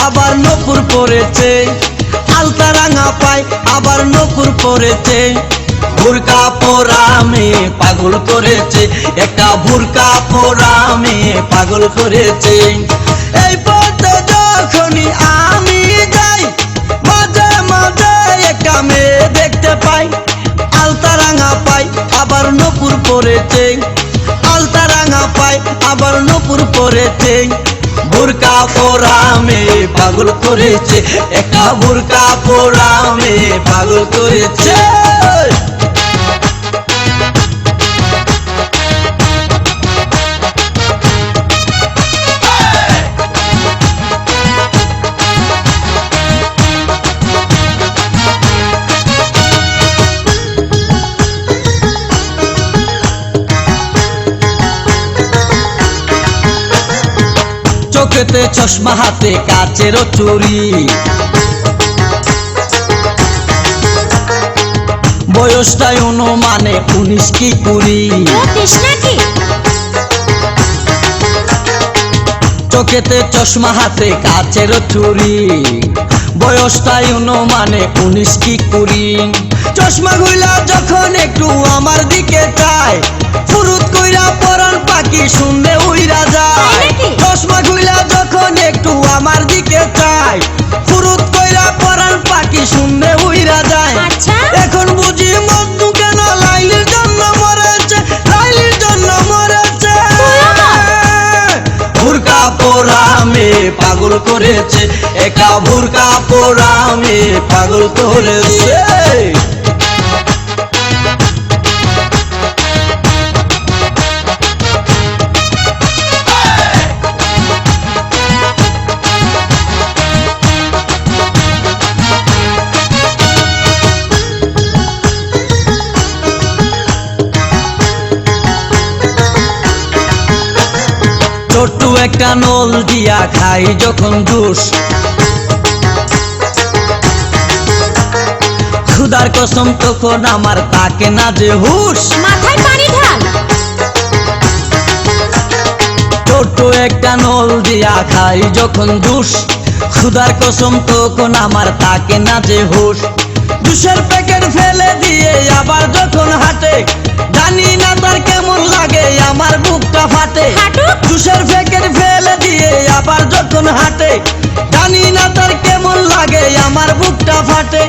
আবার নপুর পরেছে, আলতা রাঙা পায় আবার নপুর পরেছে। বুরকা পরা মেয়ে পাগল করেছে, একটা বুরকা পরা মেয়ে পাগল করেছে। এই পথে যখনই আমি যাই মাঝে মাঝে একটা মেয়ে দেখতে পাই, আলতা রাঙা পাই আবার নপুর পরেছে, আলতা রাঙা পাই আবার নপুর পরেছে। বুরকা পরা মেয়ে পাগল করেছে, একটা বুরকা পরা মেয়ে পাগল করেছে। চোখেতে চশমা হাতে কাচের চুরি, বয়সটাই অনুমানে 19 কি 20। চোখেতে চশমা হাতে কাচের চুরি, বয়সটাই অনুমানে 19 কি 20। চশমা খুইলা যখন একটু আমার দিকে চায়, ফুরুত কইরা পরান পাখি শুনলে উইরা যায়। চশমা খুইলা যখন একটু আমার দিকে চায়, ফুরুত কইরা পরান পাখি শুনলে উইরা যায়। এখন বুঝি মজনু কেন লাইলির জন্য মরেছে, লাইলির জন্য মরেছে। বুরকা পরা মেয়ে পাগল করেছে, একা বুরকা পরা মেয়ে পাগল করেছে। ছোট্ট একটা নল দিয়া খাই যখন জুস, খুদার কসম তখন আমার তাকে না যে হুশ। মাথায় পানি ঢাল। ছোট্ট একটা নল দিয়া খাই যখন জুস, খুদার কসম তখন আমার তাকে না যে হুশ। জুসের প্যাকেট ফেলে দিয়ে আবার যখন হাঁটে, জানি না তার কেমন লাগে আমার বুকটা ফাটে। জুসের প্যাকেট ফেলে দিয়ে আবার যখন হাঁটে, জানি না তার কেমন লাগে আমার বুকটা ফাটে।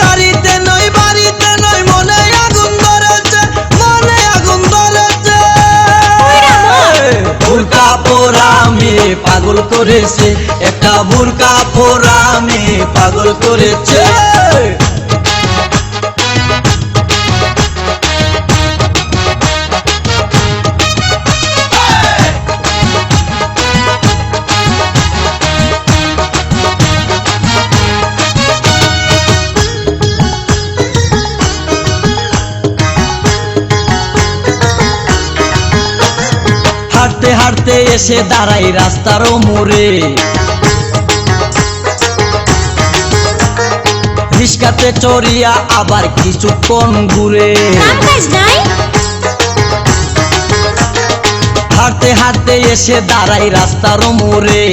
গাড়িতে নয় বাড়িতে নয় মনে আগুন ধরেছে, মনে আগুন ধরেছে। বুরকা পরা মেয়ে পাগল করেছে, একটা বুরকা পরা মেয়ে পাগল করেছে। হাঁটতে হাঁটতে এসে দাঁড়াই রাস্তার মোড়ে, রিস্কাতে চড়িয়া আবার কিছুক্ষণ ঘুরে। হাঁটতে হাঁটতে এসে দাঁড়াই রাস্তার মোড়ে,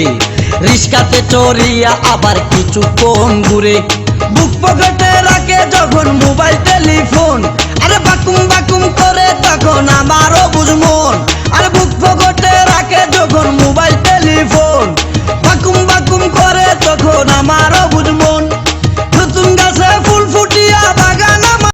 রিস্কাতে চড়িয়া আবার কিছুক্ষণ ঘুরে। বুক পকেটে রাখে যখন মোবাইল টেলিফোন, আরে বাকুম বাকুম করে তখন আমারও বুঝমন। আরে বুক